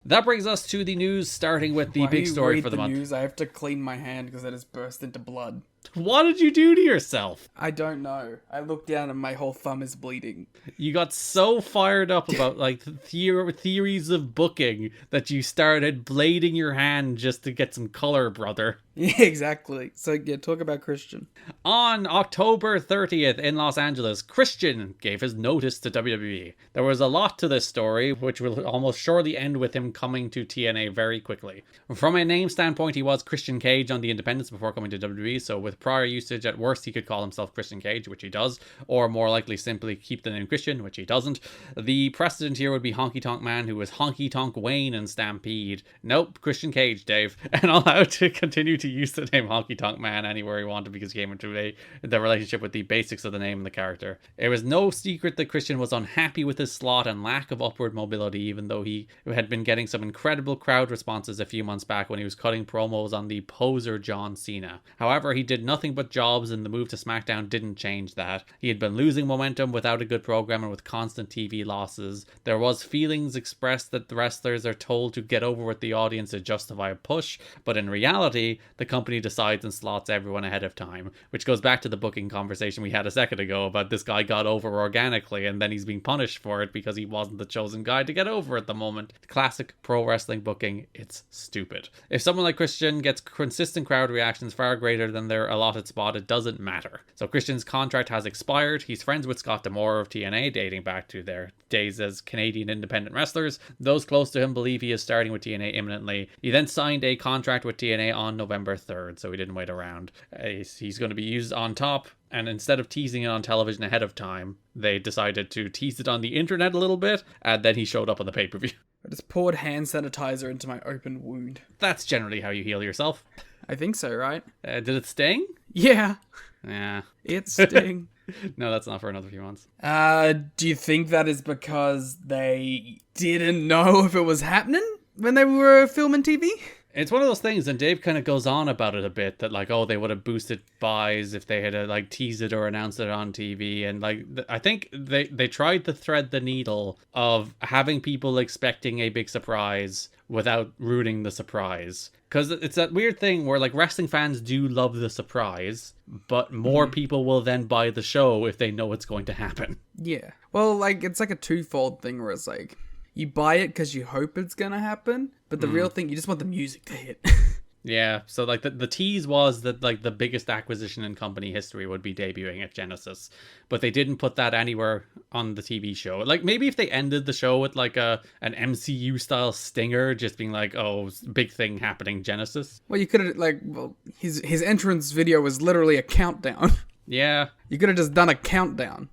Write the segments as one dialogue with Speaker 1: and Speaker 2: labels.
Speaker 1: That brings us to the news, starting with the big story for the month.
Speaker 2: News, I have to clean my hand because it has burst into blood.
Speaker 1: What did you do to yourself?
Speaker 2: I don't know. I look down and my whole thumb is bleeding.
Speaker 1: You got so fired up about like theories of booking that you started blading your hand just to get some color, brother.
Speaker 2: Yeah, exactly. So yeah, talk about Christian.
Speaker 1: On October 30th in Los Angeles, Christian gave his notice to WWE. There was a lot to this story, which will almost surely end with him coming to TNA very quickly. From a name standpoint, he was Christian Cage on the Independents before coming to WWE, so with prior usage, at worst he could call himself Christian Cage, which he does, or more likely simply keep the name Christian, which he doesn't. The precedent here would be Honky Tonk Man, who was Honky Tonk Wayne in Stampede. Nope, Christian Cage, Dave. And allowed to continue to use the name Honky Tonk Man anywhere he wanted because he came into the relationship with the basics of the name and the character. It was no secret that Christian was unhappy with his slot and lack of upward mobility, even though he had been getting some incredible crowd responses a few months back when he was cutting promos on the poser John Cena. However, he did nothing but jobs, and the move to SmackDown didn't change that. He had been losing momentum without a good program and with constant TV losses. There was feelings expressed that the wrestlers are told to get over with the audience to justify a push, but in reality, the company decides and slots everyone ahead of time, which goes back to the booking conversation we had a second ago about this guy got over organically and then he's being punished for it because he wasn't the chosen guy to get over at the moment. Classic pro wrestling booking, it's stupid. If someone like Christian gets consistent crowd reactions far greater than their allotted spot, it doesn't matter. So Christian's contract has expired. He's friends with Scott D'Amore of TNA, dating back to their days as Canadian independent wrestlers. Those close to him believe he is starting with TNA imminently. He then signed a contract with TNA on November 3rd, so he didn't wait around. He's going to be used on top, and instead of teasing it on television ahead of time, they decided to tease it on the internet a little bit, and then he showed up on the pay-per-view.
Speaker 2: I just poured hand sanitizer into my open wound.
Speaker 1: That's generally how you heal yourself.
Speaker 2: I think so, right?
Speaker 1: Did it sting?
Speaker 2: Yeah.
Speaker 1: Yeah.
Speaker 2: It sting.
Speaker 1: No, that's not for another few months.
Speaker 2: Do you think that is because they didn't know if it was happening when they were filming TV?
Speaker 1: It's one of those things, and Dave kind of goes on about it a bit, that like, oh, they would have boosted buys if they had like teased it or announced it on TV, and like I think they tried to thread the needle of having people expecting a big surprise without ruining the surprise, because it's that weird thing where like wrestling fans do love the surprise, but more people will then buy the show if they know it's going to happen.
Speaker 2: Yeah, well, like it's like a twofold thing where it's like you buy it because you hope it's gonna happen, but the real thing, you just want the music to hit.
Speaker 1: Yeah, so like the tease was that like the biggest acquisition in company history would be debuting at Genesis, but they didn't put that anywhere on the TV show. Like maybe if they ended the show with like an MCU style stinger, just being like, oh, big thing happening, Genesis.
Speaker 2: Well, you could have his entrance video was literally a countdown.
Speaker 1: Yeah,
Speaker 2: You could have just done a countdown.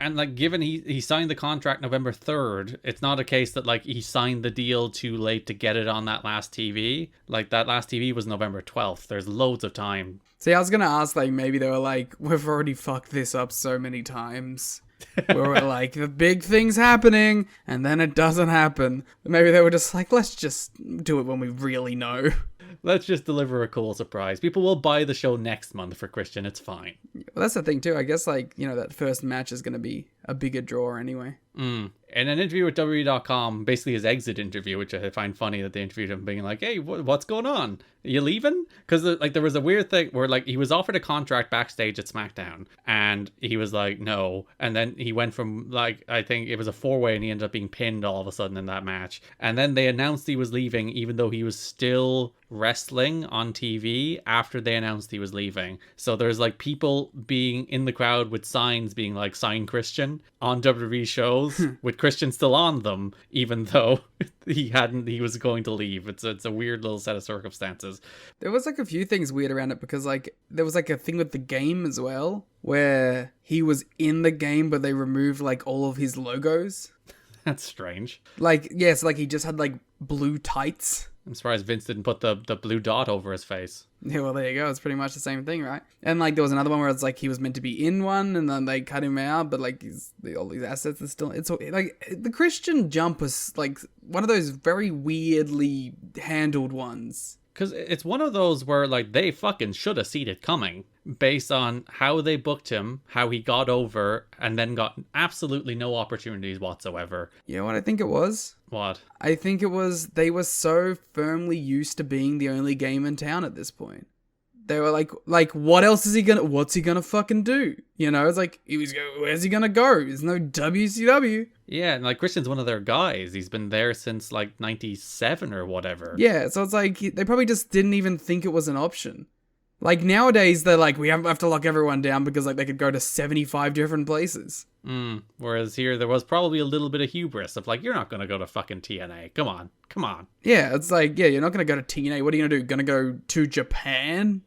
Speaker 1: and like given he signed the contract November 3rd, it's not a case that like he signed the deal too late to get it on that last TV. Like that last TV was November 12th. There's loads of time.
Speaker 2: See, I was gonna ask, like, maybe they were like, we've already fucked this up so many times. Where we're like, the big thing's happening, and then it doesn't happen. Maybe they were just like, let's just do it when we really know.
Speaker 1: Let's just deliver a cool surprise. People will buy the show next month for Christian. It's fine.
Speaker 2: Well, that's the thing too. I guess, like, you know, that first match is gonna be a bigger draw anyway.
Speaker 1: In an interview with WWE.com, basically his exit interview, which I find funny that they interviewed him being like, hey, what's going on? Are you leaving? Because like there was a weird thing where like he was offered a contract backstage at SmackDown and he was like, no. And then he went from like, I think it was a 4-way and he ended up being pinned all of a sudden in that match. And then they announced he was leaving even though he was still wrestling on TV after they announced he was leaving. So there's like people being in the crowd with signs being like, sign Christian on WWE shows with Christian still on them, even though he was going to leave. It's a weird little set of circumstances.
Speaker 2: There was like a few things weird around it because like there was like a thing with the game as well where he was in the game but they removed like all of his logos.
Speaker 1: That's strange.
Speaker 2: Like, yes, like he just had like blue tights.
Speaker 1: I'm surprised Vince didn't put the blue dot over his face.
Speaker 2: Yeah, well, there you go. It's pretty much the same thing, right? And like, there was another one where it's like he was meant to be in one, and then they cut him out, but like all these assets are still. It's like the Christian jump was like one of those very weirdly handled ones.
Speaker 1: Because it's one of those where like they fucking should have seen it coming based on how they booked him, how he got over, and then got absolutely no opportunities whatsoever.
Speaker 2: You know what I think it was?
Speaker 1: What?
Speaker 2: I think it was they were so firmly used to being the only game in town at this point. They were like, what else is he gonna? What's he gonna fucking do? You know, it's like where's he gonna go? There's no WCW.
Speaker 1: Yeah, and like Christian's one of their guys. He's been there since like '97 or whatever.
Speaker 2: Yeah, so it's like they probably just didn't even think it was an option. Like nowadays, they're like, we have to lock everyone down because like they could go to 75 different places.
Speaker 1: Whereas here, there was probably a little bit of hubris of like, you're not gonna go to fucking TNA. Come on.
Speaker 2: Yeah, it's like, yeah, you're not gonna go to TNA. What are you gonna do? Gonna go to Japan?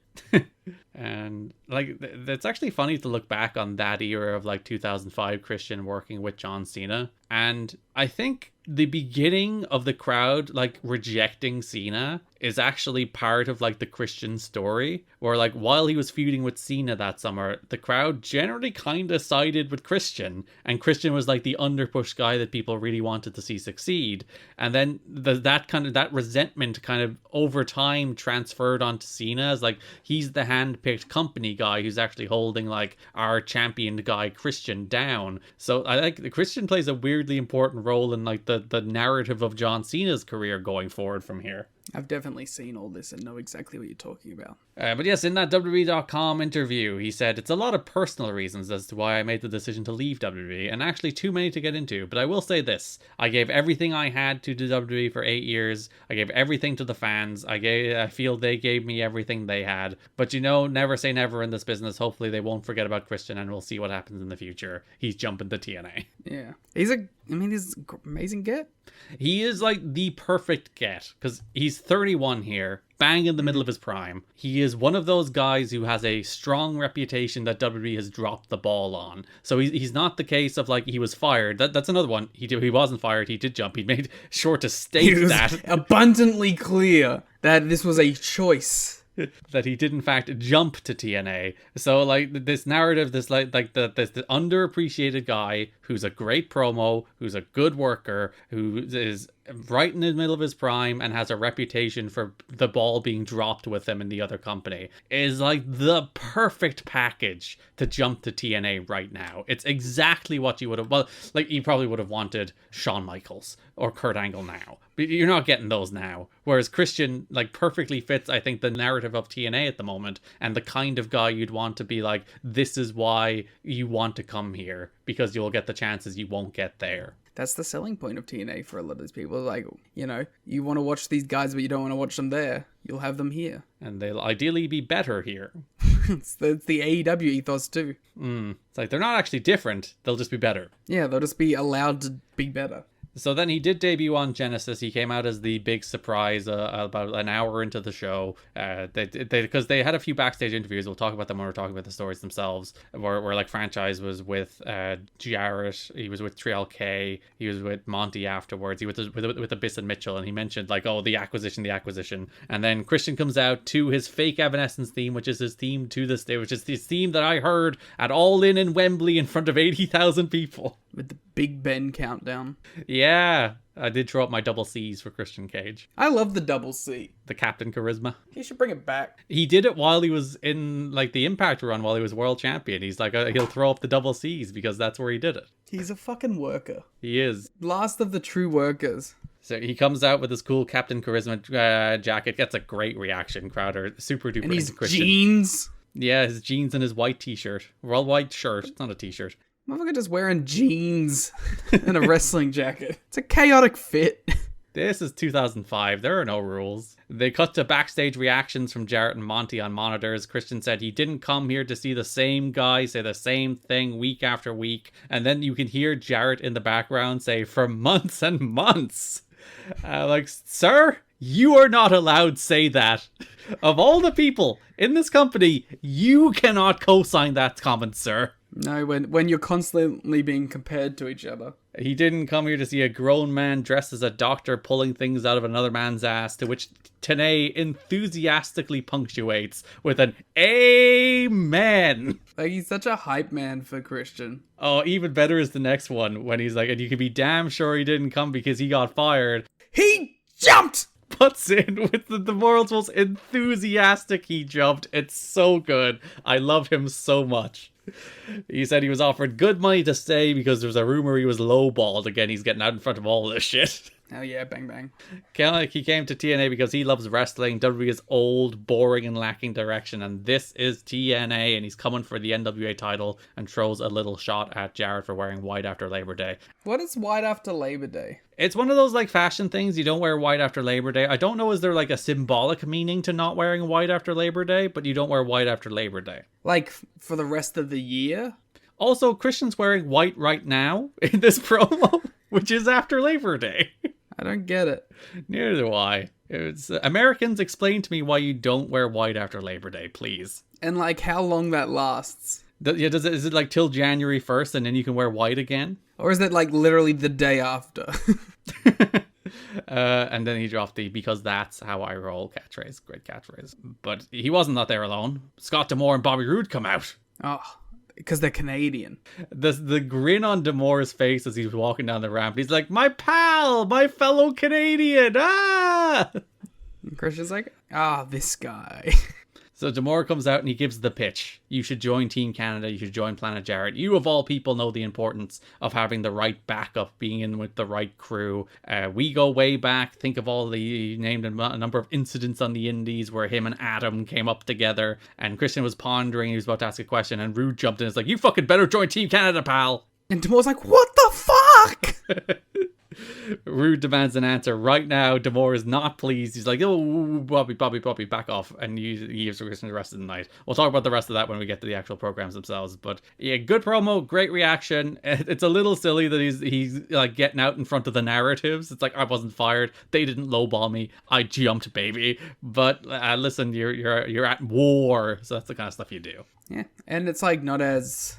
Speaker 1: And like it's actually funny to look back on that era of like 2005 Christian working with John Cena, and I think the beginning of the crowd like rejecting Cena is actually part of like the Christian story, where like while he was feuding with Cena that summer, the crowd generally kind of sided with Christian, and Christian was like the underpushed guy that people really wanted to see succeed. And then that resentment kind of over time transferred onto Cena as like he's the hand-picked company guy who's actually holding like our championed guy Christian down. So I think the Christian plays a weirdly important role in like the narrative of John Cena's career going forward from here.
Speaker 2: I've definitely seen all this and know exactly what you're talking about.
Speaker 1: But yes, in that WWE.com interview, he said, it's a lot of personal reasons as to why I made the decision to leave WWE, and actually too many to get into, but I will say this. I gave everything I had to the WWE for 8 years. I gave everything to the fans. I feel they gave me everything they had. But you know, never say never in this business. Hopefully they won't forget about Christian, and we'll see what happens in the future. He's jumping to TNA.
Speaker 2: Yeah. He's an amazing get.
Speaker 1: He is like the perfect get, because he's 31 here, bang in the middle of his prime. He is one of those guys who has a strong reputation that WWE has dropped the ball on. So he's not the case of like he was fired. That's another one. He wasn't fired. He did jump. He made sure to state that
Speaker 2: abundantly clear that this was a choice.
Speaker 1: That he did in fact jump to TNA. So like this narrative, this this underappreciated guy who's a great promo, who's a good worker, who is right in the middle of his prime and has a reputation for the ball being dropped with him in the other company, is like the perfect package to jump to TNA right now. It's exactly what you would have, well, like you probably would have wanted Shawn Michaels or Kurt Angle now, but you're not getting those now. Whereas Christian like perfectly fits, I think, the narrative of TNA at the moment, and the kind of guy you'd want to be like, this is why you want to come here, because you'll get the chances you won't get there.
Speaker 2: That's the selling point of TNA for a lot of these people. Like, you know, you want to watch these guys, but you don't want to watch them there. You'll have them here.
Speaker 1: And they'll ideally be better here.
Speaker 2: It's the AEW ethos too.
Speaker 1: It's like they're not actually different. They'll just be better.
Speaker 2: Yeah, they'll just be allowed to be better.
Speaker 1: So then he did debut on Genesis. He came out as the big surprise about an hour into the show. Because they had a few backstage interviews. We'll talk about them when we're talking about the stories themselves. Where like Franchise was with Jarrett. He was with Trial K. He was with Monty afterwards. He was with Abyss and Mitchell. And he mentioned like, oh, the acquisition. And then Christian comes out to his fake Evanescence theme, which is his theme to this day, which is his theme that I heard at All In Wembley in front of 80,000 people.
Speaker 2: With the Big Ben countdown.
Speaker 1: Yeah, I did throw up my double C's for Christian Cage.
Speaker 2: I love the double C.
Speaker 1: The Captain Charisma.
Speaker 2: He should bring it back.
Speaker 1: He did it while he was in like the Impact run, while he was world champion. He's like, he'll throw up the double C's because that's where he did it.
Speaker 2: He's a fucking worker.
Speaker 1: He is.
Speaker 2: Last of the true workers.
Speaker 1: So he comes out with his cool Captain Charisma jacket, gets a great reaction. Crowder super duper.
Speaker 2: And his
Speaker 1: Christian.
Speaker 2: jeans.
Speaker 1: Yeah, his jeans and his white t-shirt. Well, white shirt. It's not a t-shirt.
Speaker 2: Motherfucker just wearing jeans and a wrestling jacket. It's a chaotic fit.
Speaker 1: This is 2005. There are no rules. They cut to backstage reactions from Jarrett and Monty on monitors. Christian said he didn't come here to see the same guy say the same thing week after week. And then you can hear Jarrett in the background say, for months and months. Like, sir, you are not allowed to say that. Of all the people in this company, you cannot co-sign that comment, sir.
Speaker 2: No, when you're constantly being compared to each other.
Speaker 1: He didn't come here to see a grown man dressed as a doctor pulling things out of another man's ass, to which Tenay enthusiastically punctuates with an amen.
Speaker 2: Like, he's such a hype man for Christian.
Speaker 1: Oh, even better is the next one, when he's like, and you can be damn sure he didn't come because he got fired.
Speaker 2: He jumped!
Speaker 1: Puts in with the world's most enthusiastic he jumped. It's so good. I love him so much. He said he was offered good money to stay because there was a rumor he was lowballed. Again, he's getting out in front of all this shit.
Speaker 2: Hell yeah, bang bang.
Speaker 1: Kind of like he came to TNA because he loves wrestling. WWE is old, boring, and lacking direction, and this is TNA, and he's coming for the NWA title and throws a little shot at Jarrett for wearing white after Labor Day.
Speaker 2: What is white after Labor Day?
Speaker 1: It's one of those like fashion things. You don't wear white after Labor Day. I don't know, is there like a symbolic meaning to not wearing white after Labor Day, but you don't wear white after Labor Day.
Speaker 2: Like, for the rest of the year?
Speaker 1: Also, Christian's wearing white right now in this promo, which is after Labor Day.
Speaker 2: I don't get it.
Speaker 1: Neither do I. It's Americans, explain to me why you don't wear white after Labor Day, please.
Speaker 2: And like how long that lasts.
Speaker 1: Is it like till January 1st and then you can wear white again?
Speaker 2: Or is it like literally the day after?
Speaker 1: And then he dropped the "because that's how I roll" catchphrase. Great catchphrase. But he wasn't not there alone. Scott D'Amore and Bobby Roode come out.
Speaker 2: Oh, because they're Canadian.
Speaker 1: The grin on D'Amore's face as he's walking down the ramp. He's like, "My pal, my fellow Canadian." Ah!
Speaker 2: And Christian's like, this guy.
Speaker 1: So D'Amore comes out and he gives the pitch. You should join Team Canada. You should join Planet Jarrett. You, of all people, know the importance of having the right backup, being in with the right crew. We go way back. Think of all the named a number of incidents on the Indies where him and Adam came up together. And Christian was pondering. He was about to ask a question. And Rude jumped in and was like, "You fucking better join Team Canada, pal."
Speaker 2: And D'Amore's like, what the fuck?
Speaker 1: Rude demands an answer right now. D'Amore is not pleased. He's like, "Oh, Bobby, back off." And he gives Christian the rest of the night. We'll talk about the rest of that when we get to the actual programs themselves. But yeah, good promo, great reaction. It's a little silly that he's like getting out in front of the narratives. It's like, I wasn't fired. They didn't lowball me. I jumped, baby. But listen, you're at war, so that's the kind of stuff you do.
Speaker 2: Yeah, and it's like not as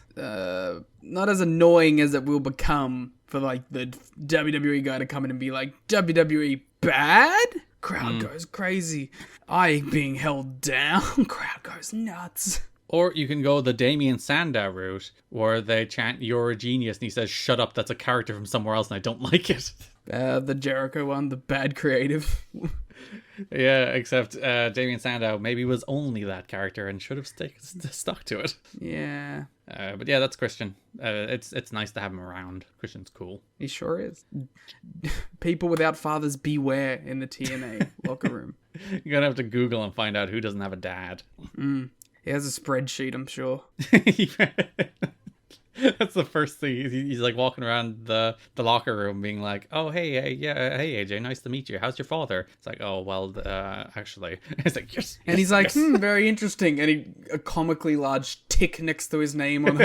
Speaker 2: annoying as it will become for like the WWE guy to come in and be like, WWE bad? Crowd goes crazy. I being held down. Crowd goes nuts.
Speaker 1: Or you can go the Damien Sandow route, where they chant, "You're a genius," and he says, "Shut up, that's a character from somewhere else and I don't like it."
Speaker 2: The Jericho one, the bad creative.
Speaker 1: Yeah, except Damien Sandow maybe was only that character and should have stuck to it.
Speaker 2: Yeah.
Speaker 1: But yeah, that's Christian. It's nice to have him around. Christian's cool.
Speaker 2: He sure is. People without fathers beware in the TNA locker room.
Speaker 1: You're going to have to Google and find out who doesn't have a dad.
Speaker 2: He has a spreadsheet, I'm sure.
Speaker 1: That's the first thing. He's like walking around the locker room being like, "Oh, hey, yeah, hey, AJ, nice to meet you. How's your father?" It's like, "Oh, well, actually." It's like, yes.
Speaker 2: And he's like, very interesting. And a comically large tick next to his name on